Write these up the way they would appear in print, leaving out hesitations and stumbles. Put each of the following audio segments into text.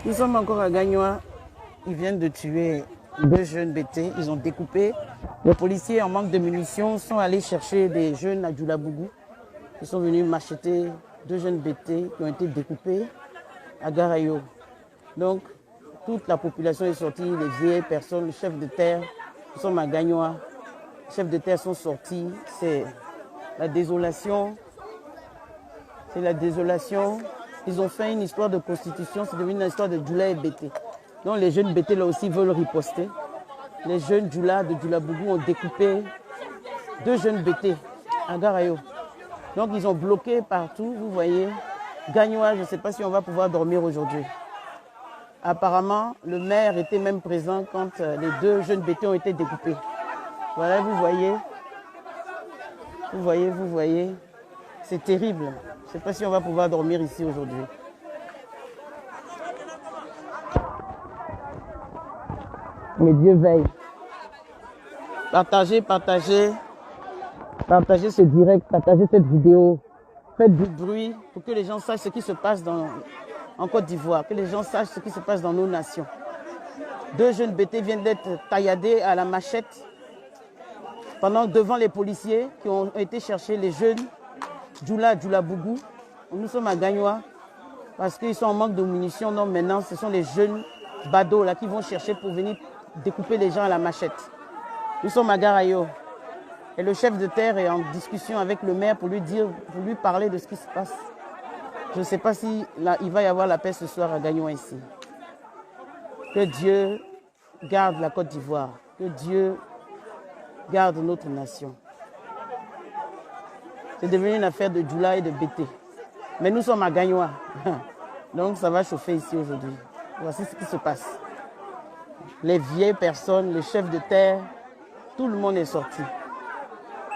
Nous sommes encore à Gagnoa. Ils viennent de tuer 2 jeunes BT. Ils ont découpé. Les policiers, en manque de munitions, sont allés chercher des jeunes à Djoulabougou. Ils sont venus macheter 2 jeunes BT qui ont été découpés à Garayo. Donc, toute la population est sortie, les vieilles personnes, le chef de terre. Nous sommes à Gagnoa. Les chefs de terre sont sortis. C'est la désolation. C'est la désolation. Ils ont fait une histoire de constitution, c'est devenu une histoire de Djoula et BT. Donc les jeunes BT là aussi veulent riposter. Les jeunes Djoula de Djoulabougou ont découpé 2 jeunes BT à Garayo. Donc ils ont bloqué partout, vous voyez. Gagnoa, je ne sais pas si on va pouvoir dormir aujourd'hui. Apparemment, le maire était même présent quand les 2 jeunes BT ont été découpés. Voilà, vous voyez. Vous voyez. C'est terrible. Je ne sais pas si on va pouvoir dormir ici aujourd'hui. Mais Dieu veille. Partagez ce direct, partagez cette vidéo. Faites du bruit pour que les gens sachent ce qui se passe en Côte d'Ivoire, que les gens sachent ce qui se passe dans nos nations. 2 jeunes BT viennent d'être tailladés à la machette devant les policiers qui ont été chercher les jeunes Djoulabougou. Nous sommes à Gagnoa parce qu'ils sont en manque de munitions. Donc maintenant, ce sont les jeunes badauds là qui vont chercher pour venir découper les gens à la machette. Nous sommes à Garayo. Et le chef de terre est en discussion avec le maire pour lui parler de ce qui se passe. Je ne sais pas si là, il va y avoir la paix ce soir à Gagnoa ici. Que Dieu garde la Côte d'Ivoire. Que Dieu garde notre nation. C'est devenu une affaire de Djoula et de BT. Mais nous sommes à Gagnoa. Donc ça va chauffer ici aujourd'hui. Voici ce qui se passe. Les vieilles personnes, les chefs de terre, tout le monde est sorti.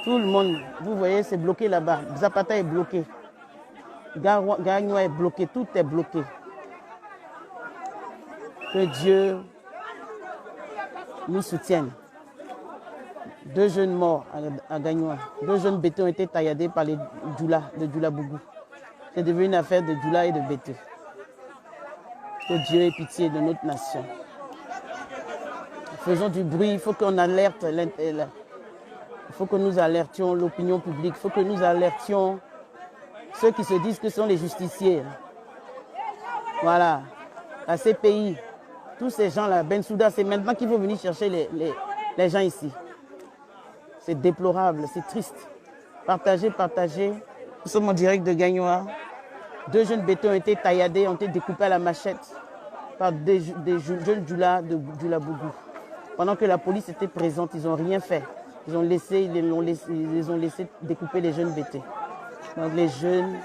Tout le monde, vous voyez, c'est bloqué là-bas. Zapata est bloqué. Gagnoa est bloqué, tout est bloqué. Que Dieu nous soutienne. 2 jeunes morts à Gagnoa. 2 jeunes BT ont été tailladés par les Djoula de Djoulabougou. C'est devenu une affaire de Djoula et de BT. Que Dieu ait pitié de notre nation. Faisons du bruit, il faut qu'on alerte. Il faut que nous alertions l'opinion publique. Il faut que nous alertions ceux qui se disent que ce sont les justiciers. Voilà. La CPI, tous ces gens-là, Bensouda, c'est maintenant qu'il faut venir chercher les gens ici. C'est déplorable, c'est triste. Partagez. Nous sommes en direct de Gagnoa. 2 jeunes BT ont été tailladés, ont été découpés à la machette par des jeunes Djoula de Djoulabougou. Pendant que la police était présente, ils n'ont rien fait. Ils les ont laissé découper les jeunes BT. Donc les jeunes,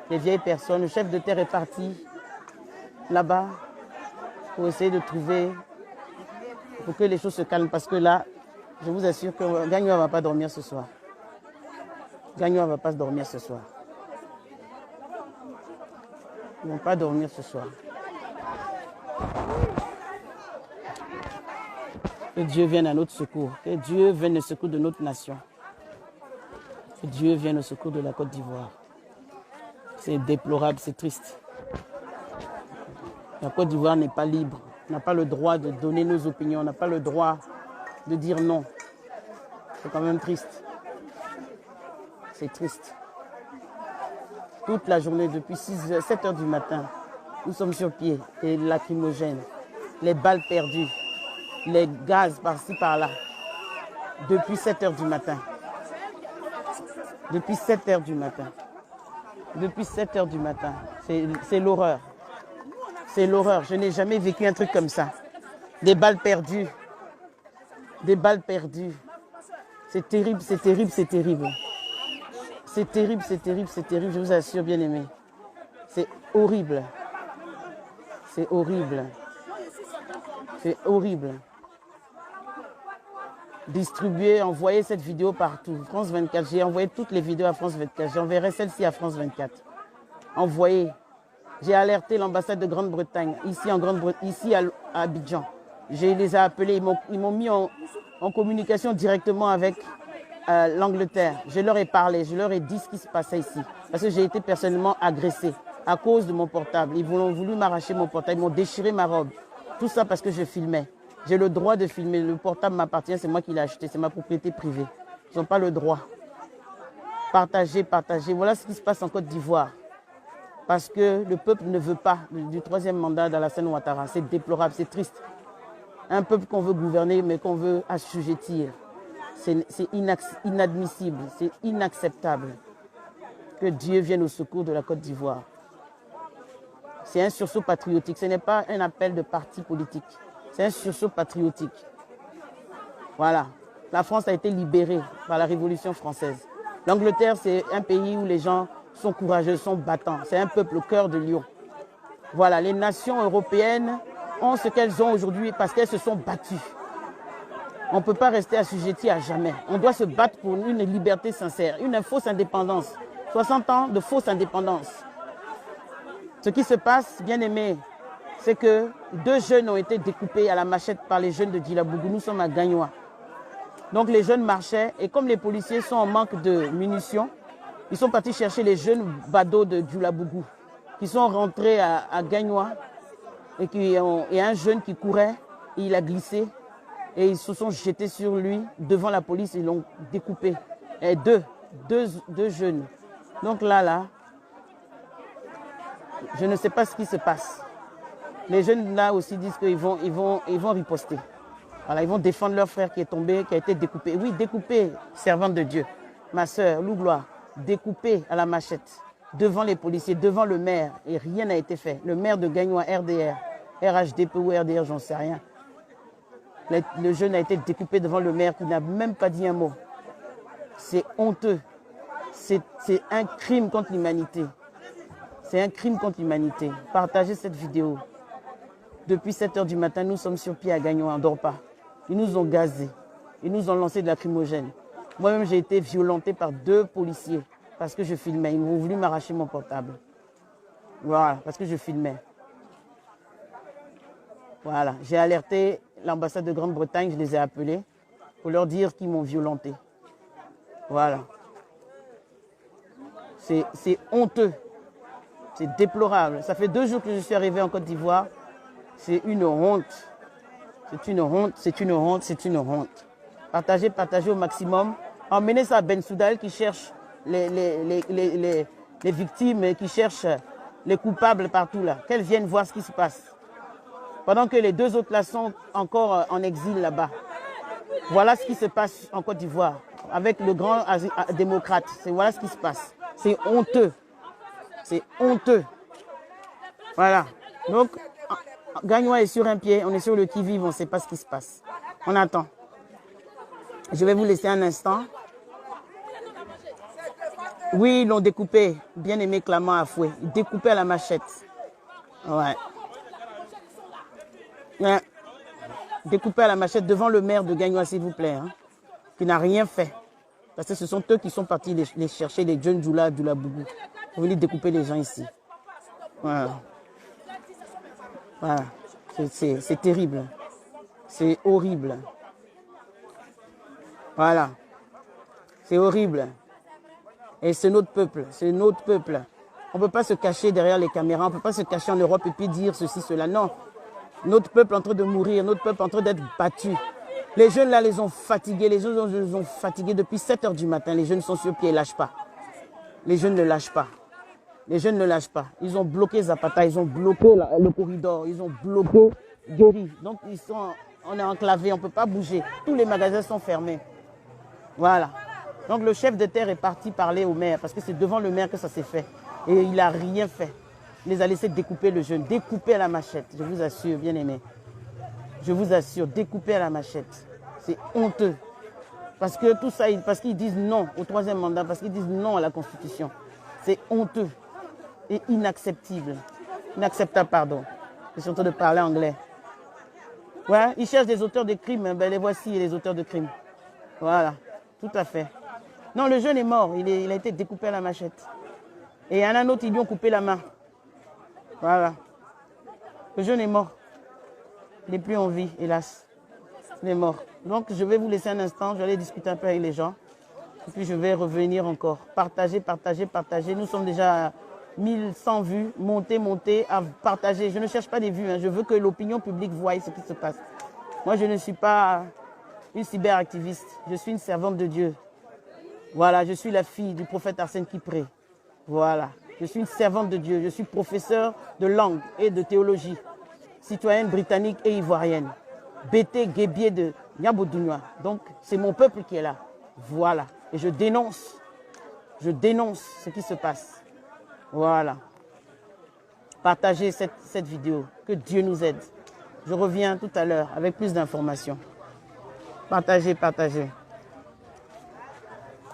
les vieilles personnes, le chef de terre est parti là-bas pour essayer de trouver, pour que les choses se calment. Parce que là, je vous assure que Gagnoa ne va pas dormir ce soir. Gagnoa ne va pas dormir ce soir. Ils ne vont pas dormir ce soir. Que Dieu vienne à notre secours. Que Dieu vienne au secours de notre nation. Que Dieu vienne au secours de la Côte d'Ivoire. C'est déplorable, c'est triste. La Côte d'Ivoire n'est pas libre. On n'a pas le droit de donner nos opinions. On n'a pas le droit de dire non. C'est quand même triste. C'est triste. Toute la journée, depuis 7 heures du matin, nous sommes sur pied. Les lacrymogènes, les balles perdues, les gaz par-ci, par-là. Depuis 7 heures du matin. Depuis 7 heures du matin. Depuis 7 heures du matin. C'est l'horreur. C'est l'horreur. Je n'ai jamais vécu un truc comme ça. Des balles perdues. Des balles perdues. C'est terrible, c'est terrible, c'est terrible. C'est terrible, c'est terrible, c'est terrible, je vous assure, bien aimé. C'est horrible. C'est horrible. C'est horrible. Distribuer, envoyer cette vidéo partout. France 24, j'ai envoyé toutes les vidéos à France 24. J'enverrai celle-ci à France 24. Envoyez. J'ai alerté l'ambassade de Grande-Bretagne, ici à Abidjan. Je les ai appelés, ils m'ont mis en communication directement avec l'Angleterre. Je leur ai parlé, je leur ai dit ce qui se passait ici. Parce que j'ai été personnellement agressé. à cause de mon portable. Ils ont voulu m'arracher mon portable, ils m'ont déchiré ma robe. Tout ça parce que je filmais. J'ai le droit de filmer. Le portable m'appartient, c'est moi qui l'ai acheté, c'est ma propriété privée. Ils n'ont pas le droit. Partagez, partagez. Voilà ce qui se passe en Côte d'Ivoire. Parce que le peuple ne veut pas du troisième mandat d'Alassane Ouattara. C'est déplorable, c'est triste. Un peuple qu'on veut gouverner, mais qu'on veut assujettir. C'est inadmissible, c'est inacceptable. Que Dieu vienne au secours de la Côte d'Ivoire. C'est un sursaut patriotique. Ce n'est pas un appel de parti politique. C'est un sursaut patriotique. Voilà. La France a été libérée par la Révolution française. L'Angleterre, c'est un pays où les gens sont courageux, sont battants. C'est un peuple au cœur de lion. Voilà. Les nations européennes ont ce qu'elles ont aujourd'hui parce qu'elles se sont battues. On ne peut pas rester assujetti à jamais. On doit se battre pour une liberté sincère, une fausse indépendance. 60 ans de fausse indépendance. Ce qui se passe, bien aimé, c'est que 2 jeunes ont été découpés à la machette par les jeunes de Djilabougou. Nous sommes à Gagnoa. Donc les jeunes marchaient et comme les policiers sont en manque de munitions, ils sont partis chercher les jeunes badauds de Djilabougou qui sont rentrés à Gagnoa et il y a un jeune qui courait, et il a glissé et ils se sont jetés sur lui devant la police, ils l'ont découpé. Et deux jeunes. Donc là, je ne sais pas ce qui se passe. Les jeunes là aussi disent qu'ils vont riposter. Voilà, ils vont défendre leur frère qui est tombé, qui a été découpé. Oui, découpé, servante de Dieu. Ma soeur, Lou Gloire, découpé à la machette, devant les policiers, devant le maire. Et rien n'a été fait. Le maire de Gagnoa, RDR, RHDP ou RDR, j'en sais rien. Le jeune a été découpé devant le maire qui n'a même pas dit un mot. C'est honteux. C'est un crime contre l'humanité. C'est un crime contre l'humanité. Partagez cette vidéo. Depuis 7 h du matin, nous sommes sur pied à Gagnoa, on ne dort pas. Ils nous ont gazés. Ils nous ont lancé de lacrymogène. Moi-même, j'ai été violenté par 2 policiers parce que je filmais. Ils m'ont voulu m'arracher mon portable. Voilà, parce que je filmais. Voilà, j'ai alerté l'ambassade de Grande-Bretagne, je les ai appelés pour leur dire qu'ils m'ont violenté. Voilà. C'est honteux. C'est déplorable. Ça fait 2 jours que je suis arrivé en Côte d'Ivoire. C'est une honte. C'est une honte, c'est une honte, c'est une honte. Partagez, partagez au maximum. Emmenez ça à Bensouda qui cherche les victimes, qui cherche les coupables partout là. Qu'elles viennent voir ce qui se passe. Pendant que les 2 autres là sont encore en exil là-bas. Voilà ce qui se passe en Côte d'Ivoire. Avec le grand démocrate. Voilà ce qui se passe. C'est honteux. C'est honteux. Voilà. Donc, Gagnoa est sur un pied, on est sur le qui-vive, on ne sait pas ce qui se passe. On attend. Je vais vous laisser un instant. Oui, ils l'ont découpé, bien aimé Clamant à fouet. Découpé à la machette. Ouais. Découpé à la machette devant le maire de Gagnoa, s'il vous plaît. Hein, qui n'a rien fait. Parce que ce sont eux qui sont partis les chercher, les jeunes Djilabougou. Ils sont venus découper les gens ici. Voilà. Voilà. C'est terrible. C'est horrible. Voilà. C'est horrible. Et c'est notre peuple. C'est notre peuple. On ne peut pas se cacher derrière les caméras. On ne peut pas se cacher en Europe et puis dire ceci, cela. Non. Notre peuple est en train de mourir. Notre peuple est en train d'être battu. Les jeunes là les ont fatigués. Les jeunes les ont fatigués depuis 7 h du matin. Les jeunes sont sur pied. Ils ne lâchent pas. Les jeunes ne lâchent pas. Les jeunes ne lâchent pas. Ils ont bloqué Zapata, ils ont bloqué le corridor, ils ont bloqué Guéry. Donc on est enclavé, on ne peut pas bouger. Tous les magasins sont fermés. Voilà. Donc le chef de terre est parti parler au maire parce que c'est devant le maire que ça s'est fait. Et il n'a rien fait. Il les a laissés découper le jeune, découper à la machette. Je vous assure, bien aimé. Je vous assure, découper à la machette. C'est honteux. Parce que tout ça, parce qu'ils disent non au 3e mandat, parce qu'ils disent non à la Constitution. C'est honteux. Et inacceptable. Inacceptable, pardon. Je suis en train de parler anglais. Ouais, ils cherchent des auteurs de crimes. Ben, les voici, les auteurs de crimes. Voilà, tout à fait. Non, le jeune est mort. Il a été découpé à la machette. Et il y en a un autre, ils lui ont coupé la main. Voilà. Le jeune est mort. Il n'est plus en vie, hélas. Il est mort. Donc, je vais vous laisser un instant. Je vais aller discuter un peu avec les gens. Et puis, je vais revenir encore. Partagez, partagez, partagez. Nous sommes déjà 1100 vues, montez, à partager. Je ne cherche pas des vues, hein. Je veux que l'opinion publique voie ce qui se passe. Moi, je ne suis pas une cyberactiviste, je suis une servante de Dieu. Voilà, je suis la fille du prophète Arsène Kipré. Voilà, je suis une servante de Dieu, je suis professeur de langue et de théologie, citoyenne britannique et ivoirienne. Bété Guébier de Niabodounois. Donc, c'est mon peuple qui est là. Voilà, et je dénonce ce qui se passe. Voilà. Partagez cette vidéo, que Dieu nous aide. Je reviens tout à l'heure avec plus d'informations. Partagez.